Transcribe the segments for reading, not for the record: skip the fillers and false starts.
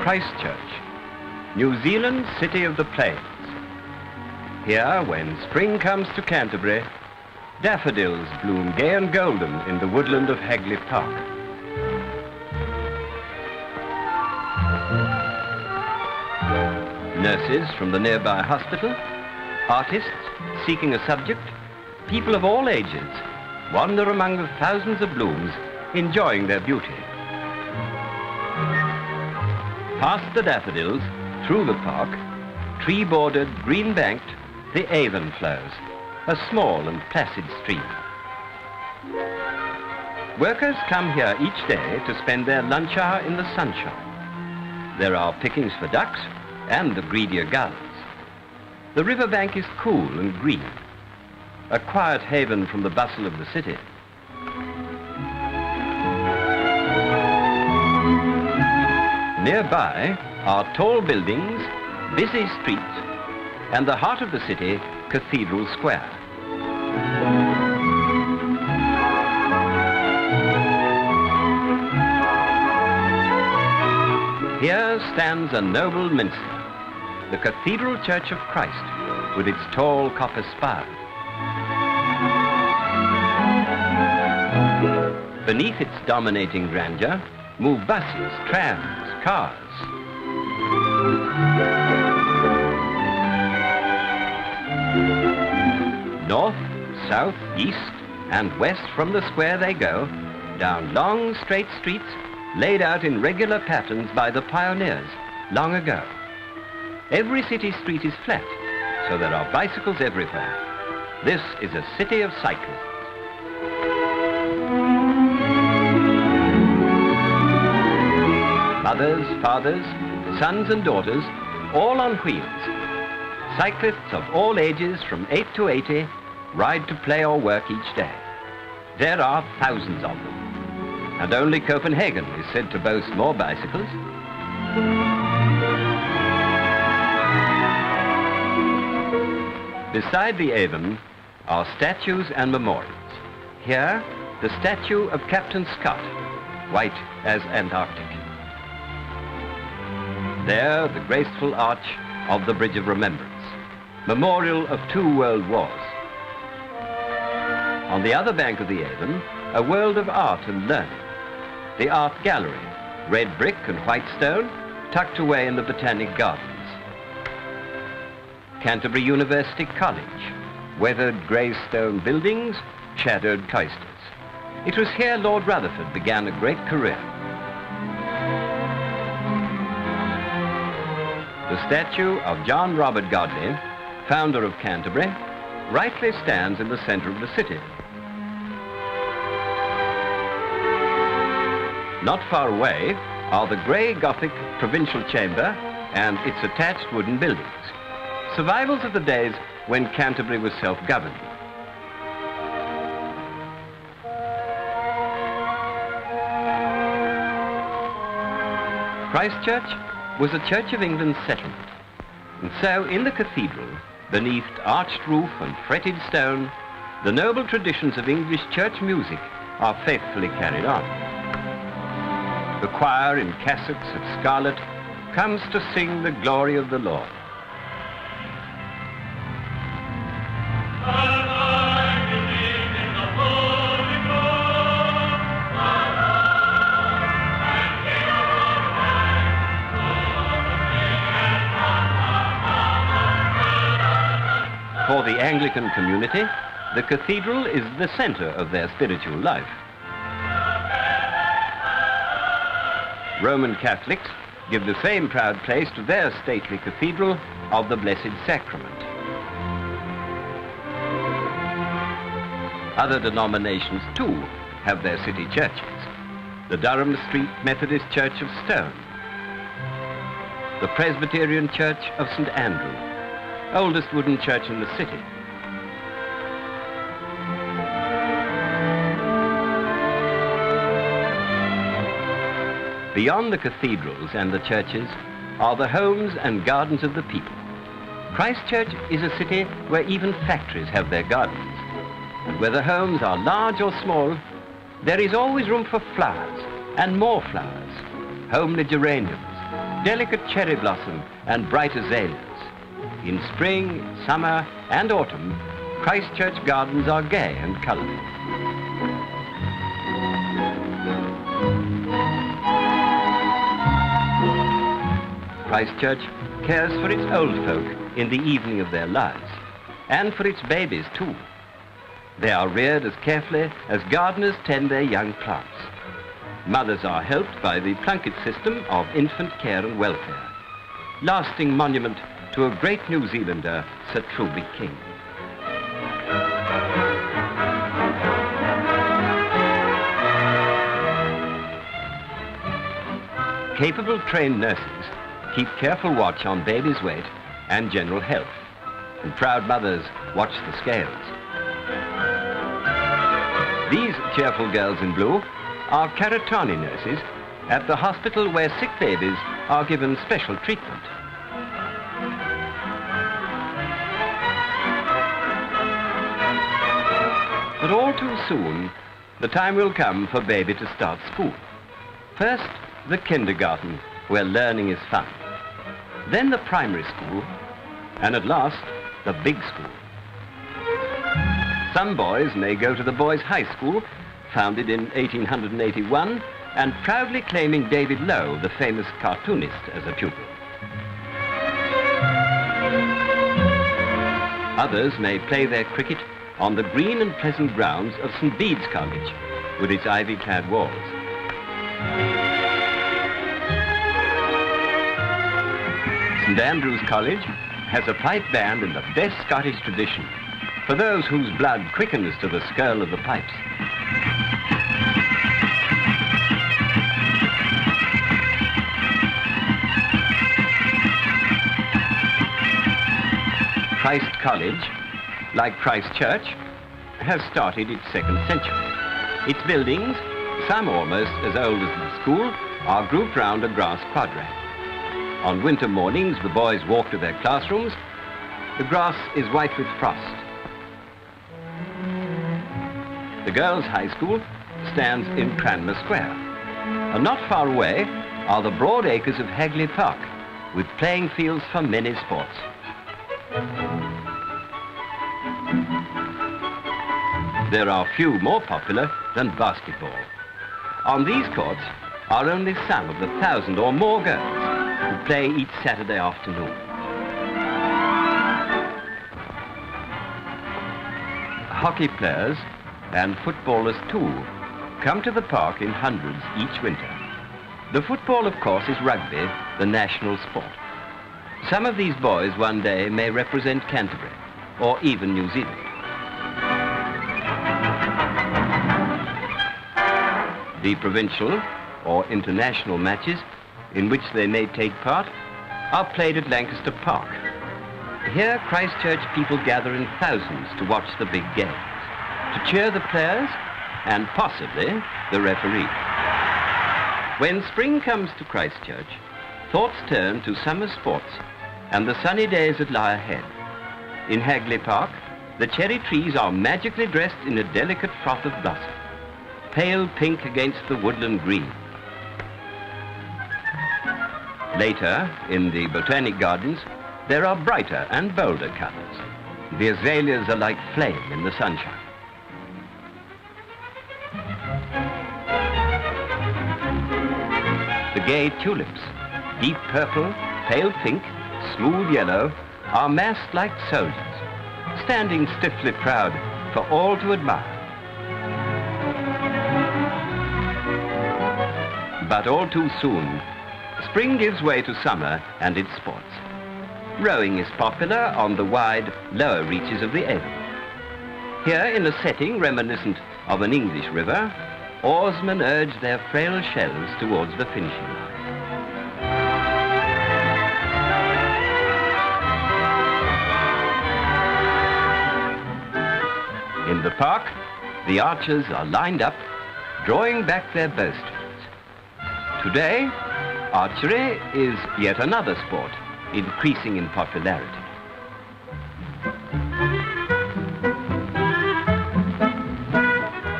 Christchurch, New Zealand's city of the plains. Here, when spring comes to Canterbury, daffodils bloom gay and golden in the woodland of Hagley Park. Nurses from the nearby hospital, artists seeking a subject, people of all ages wander among the thousands of blooms, enjoying their beauty. Past the daffodils, through the park, tree-bordered, green-banked, the Avon flows, a small and placid stream. Workers come here each day to spend their lunch hour in the sunshine. There are pickings for ducks and the greedier gulls. The riverbank is cool and green, a quiet haven from the bustle of the city. Nearby are tall buildings, busy streets, and the heart of the city, Cathedral Square. Here stands a noble minster, the Cathedral Church of Christ, with its tall copper spire. Beneath its dominating grandeur move buses, trams, cars. North, south, east, and west from the square they go, down long, straight streets laid out in regular patterns by the pioneers long ago. Every city street is flat, so there are bicycles everywhere. This is a city of cyclists. Mothers, fathers, sons and daughters, all on wheels. Cyclists of all ages from 8 to 80 ride to play or work each day. There are thousands of them, and only Copenhagen is said to boast more bicycles. Beside the Avon are statues and memorials. Here, the statue of Captain Scott, white as Antarctic. There, the graceful arch of the Bridge of Remembrance, memorial of 2 world wars. On the other bank of the Avon, a world of art and learning. The Art Gallery, red brick and white stone, tucked away in the Botanic Gardens. Canterbury University College, weathered grey stone buildings, shadowed cloisters. It was here Lord Rutherford began a great career. The statue of John Robert Godley, founder of Canterbury, rightly stands in the centre of the city. Not far away are the grey Gothic provincial chamber and its attached wooden buildings, survivals of the days when Canterbury was self-governed. Christchurch was a Church of England settlement, and so in the cathedral, beneath arched roof and fretted stone, the noble traditions of English church music are faithfully carried on. The choir in cassocks of scarlet comes to sing the glory of the Lord. For the Anglican community, the cathedral is the centre of their spiritual life. Roman Catholics give the same proud place to their stately cathedral of the Blessed Sacrament. Other denominations, too, have their city churches. The Durham Street Methodist Church of Stone, the Presbyterian Church of St. Andrew, oldest wooden church in the city. Beyond the cathedrals and the churches are the homes and gardens of the people. Christchurch is a city where even factories have their gardens, and where the homes are large or small, there is always room for flowers and more flowers, homely geraniums, delicate cherry blossom and bright azaleas. In spring, summer and autumn, Christchurch gardens are gay and colourful. Christchurch cares for its old folk in the evening of their lives, and for its babies too. They are reared as carefully as gardeners tend their young plants. Mothers are helped by the Plunkett system of infant care and welfare, lasting monument to a great New Zealander, Sir Truby King. Capable trained nurses keep careful watch on baby's weight and general health, and proud mothers watch the scales. These cheerful girls in blue are Karatani nurses at the hospital where sick babies are given special treatment. But all too soon, the time will come for baby to start school. First, the kindergarten, where learning is fun. Then the primary school, and at last, the big school. Some boys may go to the boys' high school, founded in 1881, and proudly claiming David Lowe, the famous cartoonist, as a pupil. Others may play their cricket on the green and pleasant grounds of St. Bede's College, with its ivy-clad walls. St. Andrew's College has a pipe band in the best Scottish tradition, for those whose blood quickens to the skirl of the pipes. Christ College, like Christ Church, has started its 2nd century. Its buildings, some almost as old as the school, are grouped round a grass quadrangle. On winter mornings, the boys walk to their classrooms. The grass is white with frost. The girls' high school stands in Cranmer Square. And not far away are the broad acres of Hagley Park, with playing fields for many sports. There are few more popular than basketball. On these courts are only some of the 1,000 or more girls who play each Saturday afternoon. Hockey players and footballers too come to the park in hundreds each winter. The football, of course, is rugby, the national sport. Some of these boys one day may represent Canterbury or even New Zealand. The provincial or international matches in which they may take part are played at Lancaster Park. Here, Christchurch people gather in thousands to watch the big games, to cheer the players and possibly the referee. When spring comes to Christchurch, thoughts turn to summer sports and the sunny days that lie ahead. In Hagley Park, the cherry trees are magically dressed in a delicate froth of blossom, pale pink against the woodland green. Later, in the Botanic Gardens, there are brighter and bolder colours. The azaleas are like flame in the sunshine. The gay tulips, deep purple, pale pink, smooth yellow, are massed like soldiers, standing stiffly proud for all to admire. But all too soon, spring gives way to summer and its sports. Rowing is popular on the wide, lower reaches of the Avon. Here, in a setting reminiscent of an English river, oarsmen urge their frail shells towards the finishing line. In the park, the archers are lined up, drawing back their bowstrings. Today, archery is yet another sport, increasing in popularity.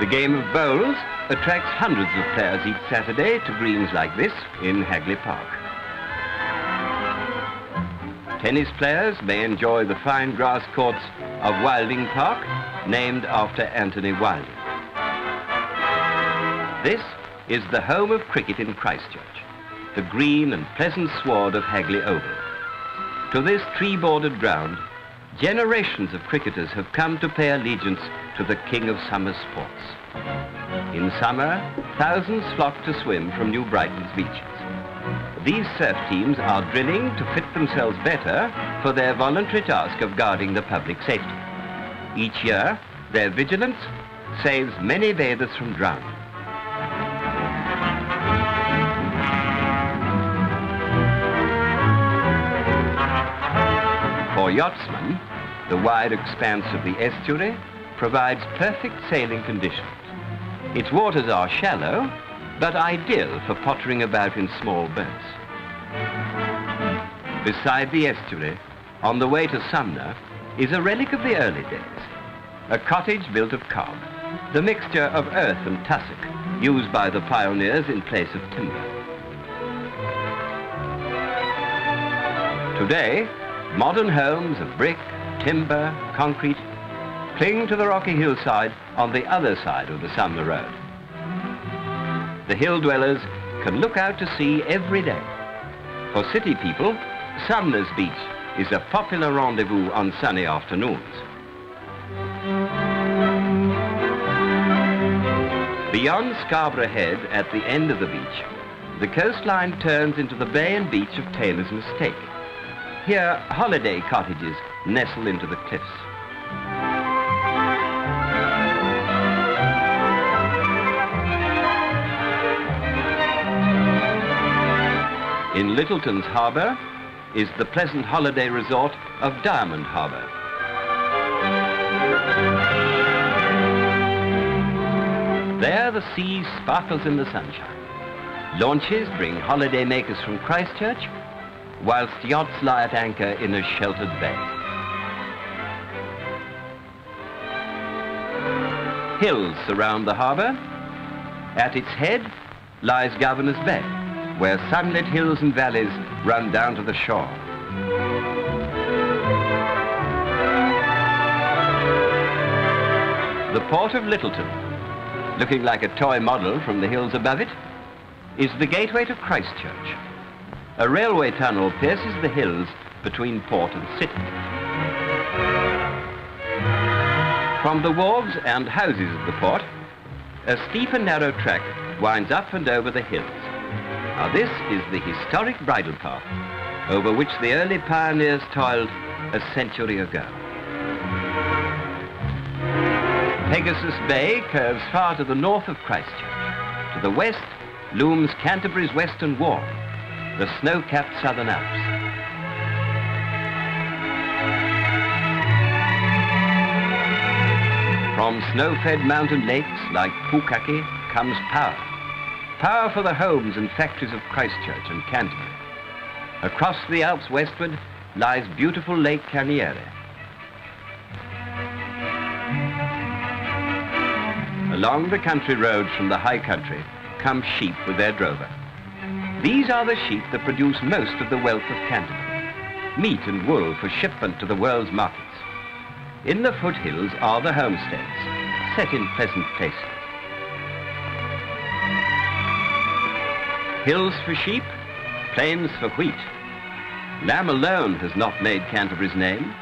The game of bowls attracts hundreds of players each Saturday to greens like this in Hagley Park. Tennis players may enjoy the fine grass courts of Wilding Park, named after Anthony Wilding. This is the home of cricket in Christchurch, the green and pleasant sward of Hagley Oval. To this tree-bordered ground, generations of cricketers have come to pay allegiance to the king of summer sports. In summer, thousands flock to swim from New Brighton's beaches. These surf teams are drilling to fit themselves better for their voluntary task of guarding the public safety. Each year, their vigilance saves many bathers from drowning. For yachtsmen, the wide expanse of the estuary provides perfect sailing conditions. Its waters are shallow, but ideal for pottering about in small boats. Beside the estuary, on the way to Sumner, is a relic of the early days, a cottage built of cob, the mixture of earth and tussock used by the pioneers in place of timber. Today, modern homes of brick, timber, concrete cling to the rocky hillside on the other side of the Sumner Road. The hill dwellers can look out to sea every day. For city people, Sumner Beach is a popular rendezvous on sunny afternoons. Beyond Scarborough Head, at the end of the beach, the coastline turns into the bay and beach of Taylor's Mistake. Here, holiday cottages nestle into the cliffs. In Lyttleton's Harbour is the pleasant holiday resort of Diamond Harbour. There the sea sparkles in the sunshine. Launches bring holiday makers from Christchurch, whilst yachts lie at anchor in a sheltered bay. Hills surround the harbour. At its head lies Governor's Bay, where sunlit hills and valleys run down to the shore. The port of Lyttleton, looking like a toy model from the hills above it, is the gateway to Christchurch. A railway tunnel pierces the hills between port and city. From the wharves and houses of the port, a steep and narrow track winds up and over the hills. Now this is the historic bridle path over which the early pioneers toiled a century ago. Pegasus Bay curves far to the north of Christchurch. To the west looms Canterbury's western wall, the snow-capped Southern Alps. From snow-fed mountain lakes like Pukaki comes power. Power for the homes and factories of Christchurch and Canterbury. Across the Alps westward lies beautiful Lake Caniere. Along the country roads from the high country come sheep with their drover. These are the sheep that produce most of the wealth of Canterbury, meat and wool for shipment to the world's markets. In the foothills are the homesteads, set in pleasant places. Hills for sheep, plains for wheat. Lamb alone has not made Canterbury's name.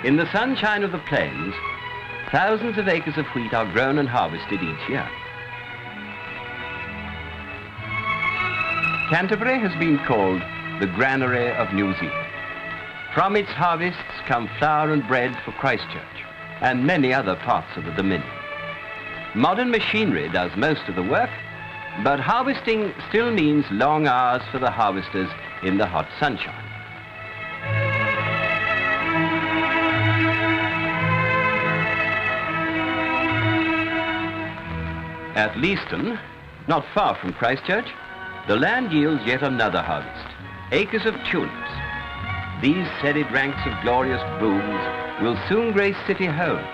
In the sunshine of the plains, thousands of acres of wheat are grown and harvested each year. Canterbury has been called the granary of New Zealand. From its harvests come flour and bread for Christchurch and many other parts of the Dominion. Modern machinery does most of the work, but harvesting still means long hours for the harvesters in the hot sunshine. At Leaston, not far from Christchurch, the land yields yet another harvest, acres of tulips. These serried ranks of glorious blooms will soon grace city homes,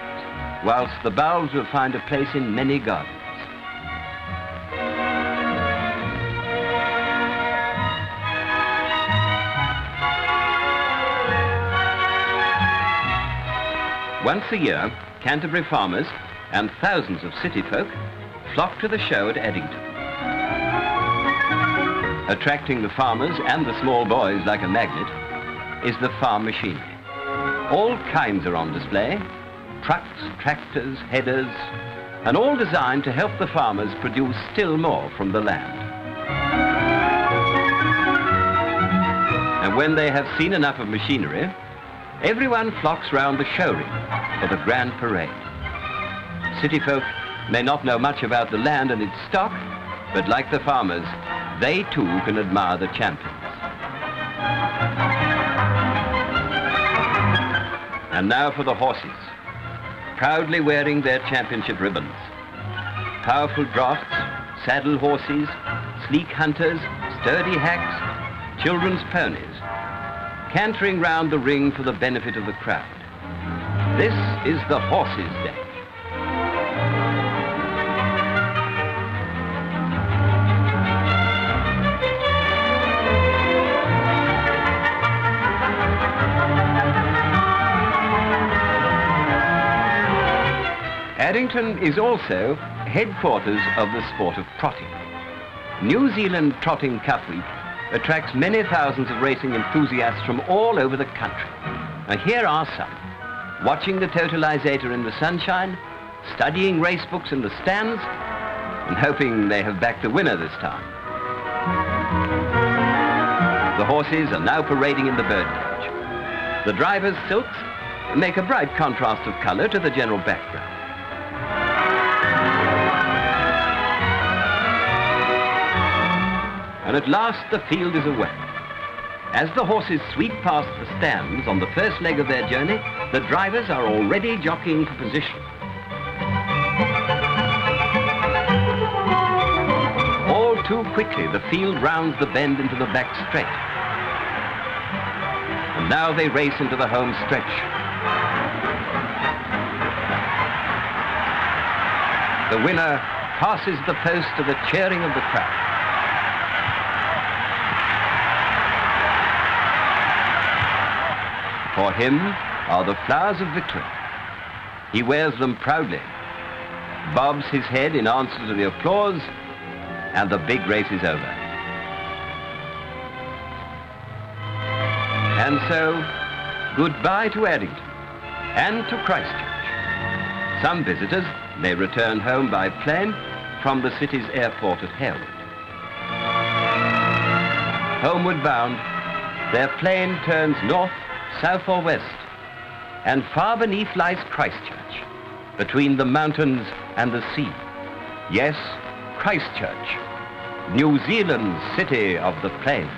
whilst the bulbs will find a place in many gardens. Once a year, Canterbury farmers and thousands of city folk flock to the show at Addington. Attracting the farmers and the small boys like a magnet is the farm machinery. All kinds are on display: trucks, tractors, headers, and all designed to help the farmers produce still more from the land. And when they have seen enough of machinery, everyone flocks round the showroom for the grand parade. City folk may not know much about the land and its stock, but like the farmers, they too can admire the champions. And now for the horses, proudly wearing their championship ribbons. Powerful drafts, saddle horses, sleek hunters, sturdy hacks, children's ponies, cantering round the ring for the benefit of the crowd. This is the horses' day. Addington is also headquarters of the sport of trotting. New Zealand Trotting Cup Week attracts many thousands of racing enthusiasts from all over the country. And here are some, watching the totalisator in the sunshine, studying race books in the stands, and hoping they have backed the winner this time. The horses are now parading in the birdcage. The driver's silks make a bright contrast of colour to the general background. And at last the field is away. As the horses sweep past the stands on the first leg of their journey, the drivers are already jockeying for position. All too quickly, the field rounds the bend into the back straight. And now they race into the home stretch. The winner passes the post to the cheering of the crowd. For him are the flowers of victory. He wears them proudly, bobs his head in answer to the applause, and the big race is over. And so, goodbye to Addington and to Christchurch. Some visitors may return home by plane from the city's airport at Harewood. Homeward bound, their plane turns north, south or west, and far beneath lies Christchurch, between the mountains and the sea. Yes, Christchurch, New Zealand's city of the plains.